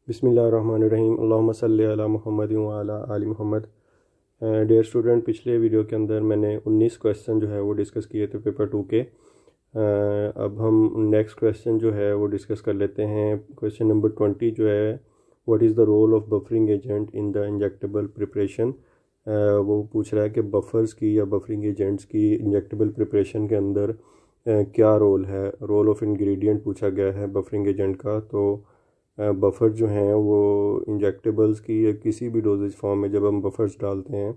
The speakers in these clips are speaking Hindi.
बिस्मिल्लाहिर्रहमानिर्रहीम अल्लाहुम्मा सल्लि अला मुहम्मद व अला आलि मुहम्मद। डियर स्टूडेंट, पिछले वीडियो के अंदर मैंने 19 क्वेश्चन जो है वो डिस्कस किए थे पेपर 2 के। अब हम नेक्स्ट क्वेश्चन जो है वो डिस्कस कर लेते हैं। क्वेश्चन नंबर 20 जो है, what is the role of buffering agent in the injectable preparation. वो पूछ रहा है कि बफर्स की या बफरिंग एजेंट्स की इंजेक्टेबल प्रिपरेशन के अंदर क्या रोल है। रोल ऑफ इंग्रेडिएंट पूछा गया है बफरिंग एजेंट का। तो बफ़र जो हैं वो इंजेक्टेबल्स की या किसी भी डोजेज फॉर्म में जब हम बफ़र्स डालते हैं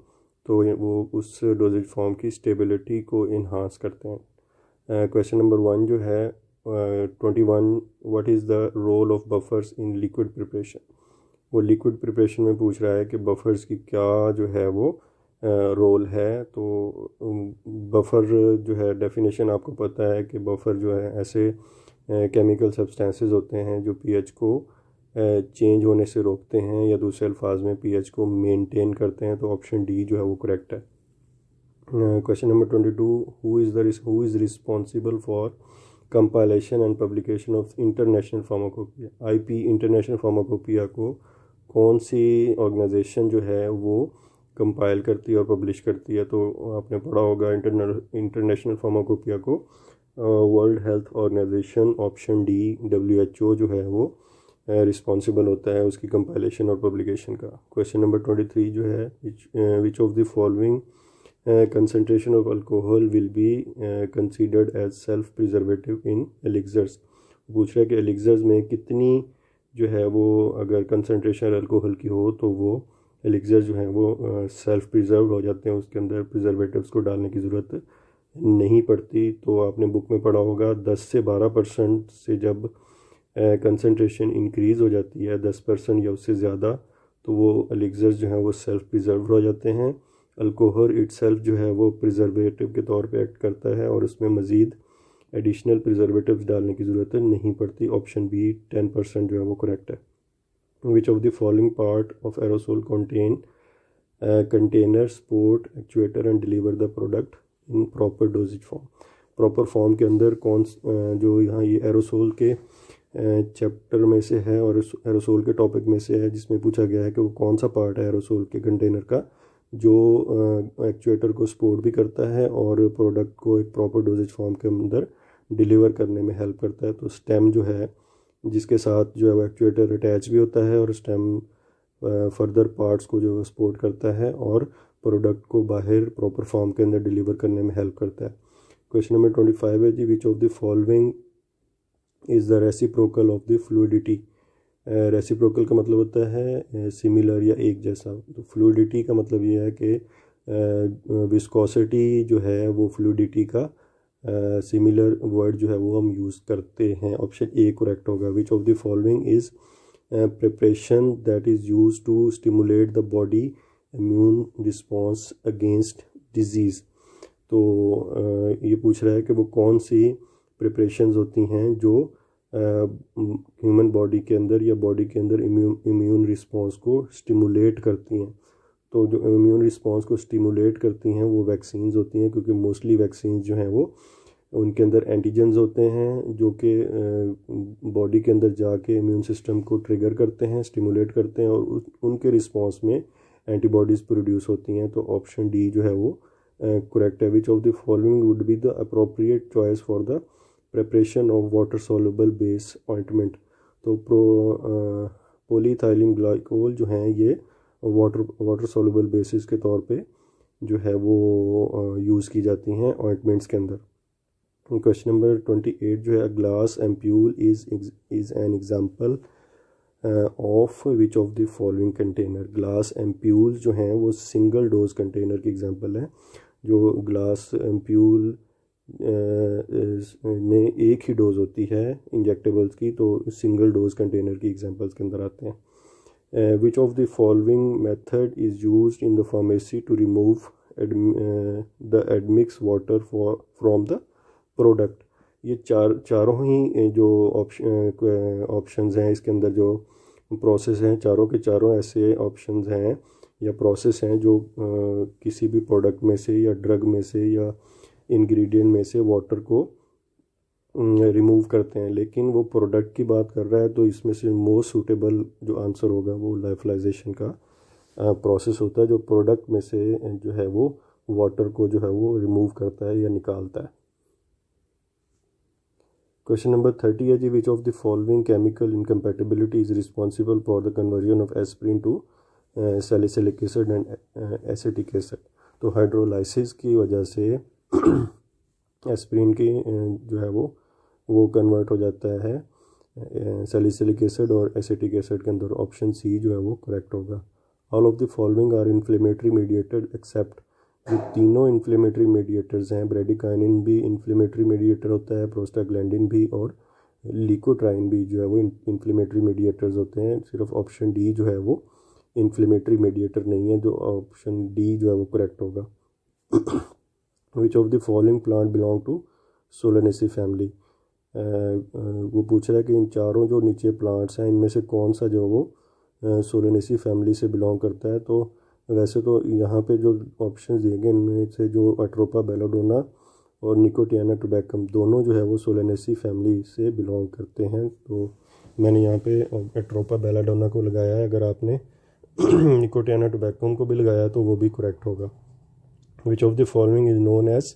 तो वो उस डोजेज फॉर्म की स्टेबिलिटी को इन्हांस करते हैं। क्वेश्चन नंबर 1 जो है 21, what is the role of buffers in liquid preparation. वो लिक्विड प्रिपरेशन में पूछ रहा है कि बफ़र्स की क्या जो है वो रोल है। तो बफ़र जो है डेफिनेशन आपको पता है कि बफ़र जो है ऐसे केमिकल सब्सटेंसेस होते हैं जो पीएच को चेंज होने से रोकते हैं, या दूसरे अल्फाज में पीएच को मेंटेन करते हैं। तो ऑप्शन डी जो है वो करेक्ट है। Question number 22, who is responsible for compilation and publication of international pharmacopoeia. IP international pharmacopoeia को कौन सी ऑर्गेनाइजेशन जो है वो कंपाइल करती है और पब्लिश करती है। तो आपने पढ़ा होगा इंटरनेशनल फार्माकोपिया को world health organization, option D WHO जो है वो रिस्पॉन्सिबल होता है उसकी कंपाइलेशन और पब्लिकेशन का। क्वेश्चन नंबर 23 जो है, which of the following concentration of alcohol will be considered as self preservative in elixirs. पूछ रहा है कि एलिक्सर्स में कितनी जो है वो अगर कंसनट्रेशन अल्कोहल की हो तो वो एलिक्सर जो है वो सेल्फ प्रिजर्व हो जाते हैं, उसके अंदर प्रिजर्वेटिव्स को डालने की ज़रूरत नहीं पड़ती। तो आपने बुक में पढ़ा होगा 10 से 12% से जब कंसनट्रेशन इंक्रीज़ हो जाती है 10% या उससे ज़्यादा, तो वो एलिक्सर्स जो हैं वो सेल्फ प्रिजर्व हो जाते हैं। अल्कोहल इटसेल्फ जो है वो प्रिजर्वेटिव के तौर पे एक्ट करता है और उसमें मज़ीद एडिशनल प्रिजर्वेटिव्स डालने की ज़रूरत नहीं पड़ती। ऑप्शन बी 10% जो है वो करेक्ट है। Which of the following part of aerosol container support actuator and deliver the product in proper doses form. Proper form के अंदर कौन जो यहाँ ये एरोसोल के चैप्टर में से है और एरोसोल के टॉपिक में से है, जिसमें पूछा गया है कि वो कौन सा पार्ट है एरोसोल के कंटेनर का जो एक्चुएटर को सपोर्ट भी करता है और प्रोडक्ट को एक प्रॉपर डोजेज फॉर्म के अंदर डिलीवर करने में हेल्प करता है। तो स्टेम जो है जिसके साथ जो है वो एक्चुएटर अटैच भी होता है और स्टेम फर्दर पार्ट्स को जो सपोर्ट करता है और प्रोडक्ट को बाहर प्रॉपर फॉर्म के अंदर डिलीवर करने में हेल्प करता है। क्वेश्चन नंबर 25 है जी, which of the following is the reciprocal of the fluidity. Reciprocal का मतलब होता है सिमिलर या एक जैसा। तो फ्लूइडिटी का मतलब ये है कि विस्कोसिटी जो है वो फ्लूइडिटी का सिमिलर वर्ड जो है वो हम यूज़ करते हैं। ऑप्शन ए करेक्ट होगा। Which of the following is preparation that is use to stimulate the body immune response against disease. तो ये पूछ रहा है कि वो कौन सी प्रिपरेशंस होती हैं जो ह्यूमन बॉडी के अंदर या बॉडी के अंदर इम्यून रिस्पॉन्स को स्टिमुलेट करती हैं। तो जो इम्यून रिस्पॉन्स को स्टिमुलेट करती हैं वो वैक्सीन्स होती हैं, क्योंकि मोस्टली वैक्सीन्स जो हैं वो उनके अंदर एंटीजन्स होते हैं जो कि बॉडी के अंदर जाके इम्यून सिस्टम को ट्रिगर करते हैं, स्टिमुलेट करते हैं और उनके रिस्पॉन्स में एंटीबॉडीज़ प्रोड्यूस होती हैं। तो ऑप्शन डी जो है वो करेक्ट है। Which of the following would be the appropriate choice for the preparation of water soluble base ointment. तो पॉलीइथाइलिन ग्लाइकोल जो हैं ये वाटर सॉल्युबल बेसिस के तौर पे जो है वो यूज़ की जाती हैं ऑइंटमेंट्स के अंदर। क्वेश्चन नंबर 28 जो है, glass ampoule is an example of which of the following container. Glass ampoule जो हैं वो सिंगल डोज कंटेनर की एग्जांपल है। जो ग्लास एम्प्यूल में एक ही डोज होती है इंजेक्टेबल्स की, तो सिंगल डोज कंटेनर की एग्जांपल्स के अंदर आते हैं। Which of the following method is used in the pharmacy to remove the admix water from the product. ये चारों ही जो ऑप्शंस हैं इसके अंदर जो प्रोसेस हैं, चारों के चारों ऐसे ऑप्शंस हैं या प्रोसेस हैं जो किसी भी प्रोडक्ट में से या ड्रग में से या इंग्रेडिएंट में से वाटर को रिमूव करते हैं, लेकिन वो प्रोडक्ट की बात कर रहा है तो इसमें से मोस्ट सूटेबल जो आंसर होगा वो लाइफलाइजेशन का प्रोसेस होता है, जो प्रोडक्ट में से जो है वो वाटर को जो है वो रिमूव करता है या निकालता है। क्वेश्चन नंबर 30 है जी, which of the following chemical incompatibility is responsible for the conversion of aspirin to salicylic acid and acetic acid. तो हाइड्रोलाइसिस की वजह से एस्पिरिन की जो है वो कन्वर्ट हो जाता है सैलिसिलिक एसिड और एसिटिक एसिड के अंदर। ऑप्शन सी जो है वो करेक्ट होगा। All of the following are inflammatory mediator except, जो तीनों इन्फ्लेमेटरी मीडिएटर्स हैं, ब्रेडिकाइनिन भी इन्फ्लेमेटरी मीडिएटर होता है, प्रोस्टाग्लैंडिन भी, और ल्यूकोट्राइन भी जो है वो इन्फ्लेमेटरी मीडिएटर्स होते हैं। सिर्फ ऑप्शन डी जो है वो इन्फ्लेमेटरी मीडिएटर नहीं है, जो ऑप्शन डी जो है वो करेक्ट होगा। Which of the following plant belong to solanaceae family. वो पूछ रहा है कि इन चारों जो नीचे प्लांट्स हैं इनमें से कौन सा जो वो सोलेनेसी फैमिली से बिलोंग करता है। तो वैसे तो यहाँ पे जो ऑप्शंस दिए गए इनमें से जो अट्रोपा बेलाडोना और निकोटियाना टोबैकम दोनों जो है वो सोलेनेसी फैमिली से बिलोंग करते हैं। तो मैंने यहाँ पे अट्रोपा बेलाडोना को लगाया है, अगर आपने निकोटियाना टोबैकम को भी लगाया तो वो भी करेक्ट होगा। Which of the following is known as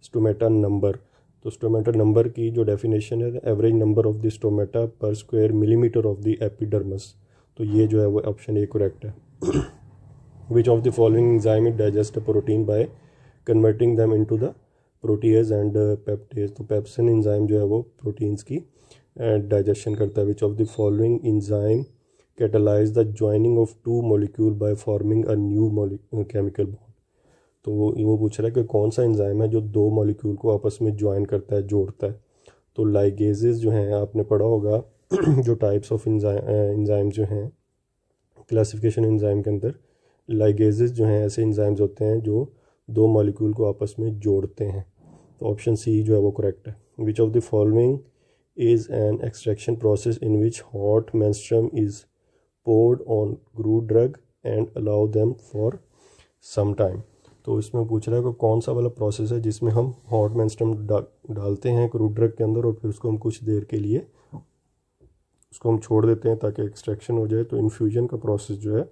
stomata number. तो स्टोमेटा नंबर की जो डेफिनेशन है, average number of the stomata per square millimetre of the epidermis. तो ये जो है वो ऑप्शन ए करेक्ट है। Which of the following enzyme it digest protein by converting them into the protease and peptase. तो पेप्सिन एंजाइम जो है वो प्रोटीन्स की डाइजेशन करता है। Which of the following enzyme catalyse the joining of two molecule by forming a new chemical bond. तो वो पूछ रहा है कि कौन सा एंजाइम है जो दो मॉलिक्यूल को आपस में ज्वाइन करता है, जोड़ता है। तो लाइगेजेस जो हैं, आपने पढ़ा होगा जो टाइप्स ऑफ एंजाइम जो हैं क्लासिफिकेशन एंजाइम के अंदर, लाइगेजेस जो हैं ऐसे एंजाइम्स होते हैं जो दो मॉलिक्यूल को आपस में जोड़ते हैं। तो ऑप्शन सी जो है वो करेक्ट है। Which of the following is an extraction process in which hot menstruum is poured on crude drug and allow them for some time। तो इसमें पूछ रहा है कि कौन सा वाला प्रोसेस है जिसमें हम हॉट मेंस्ट्रुम डालते हैं क्रूड ड्रग के अंदर और फिर उसको हम कुछ देर के लिए उसको हम छोड़ देते हैं ताकि एक्सट्रैक्शन हो जाए। तो इन्फ्यूजन का प्रोसेस जो है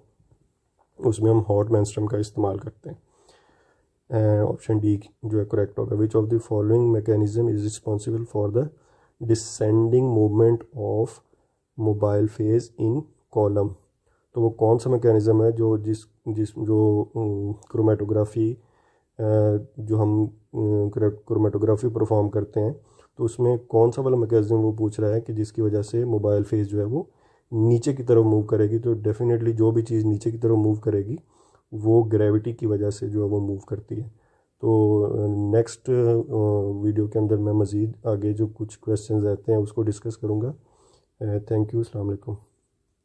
उसमें हम हॉट मेंस्ट्रुम का इस्तेमाल करते हैं। ऑप्शन डी जो है करेक्ट होगा। Which of the following mechanism is responsible for the descending movement of mobile phase in column. तो वो कौन सा मैकेनिज़्म है जो क्रोमेटोग्राफी जो हम क्रोमेटोग्राफी परफॉर्म करते हैं, तो उसमें कौन सा वाला मैकेनिज्म वो पूछ रहा है कि जिसकी वजह से मोबाइल फेज जो है वो नीचे की तरफ मूव करेगी। तो डेफिनेटली जो भी चीज़ नीचे की तरफ मूव करेगी वो ग्रेविटी की वजह से जो है वो मूव करती है। तो नेक्स्ट वीडियो के अंदर मैं मज़ीद आगे जो कुछ क्वेश्चंस रहते हैं उसको डिस्कस करूँगा। थैंक यू, अस्सलाम वालेकुम।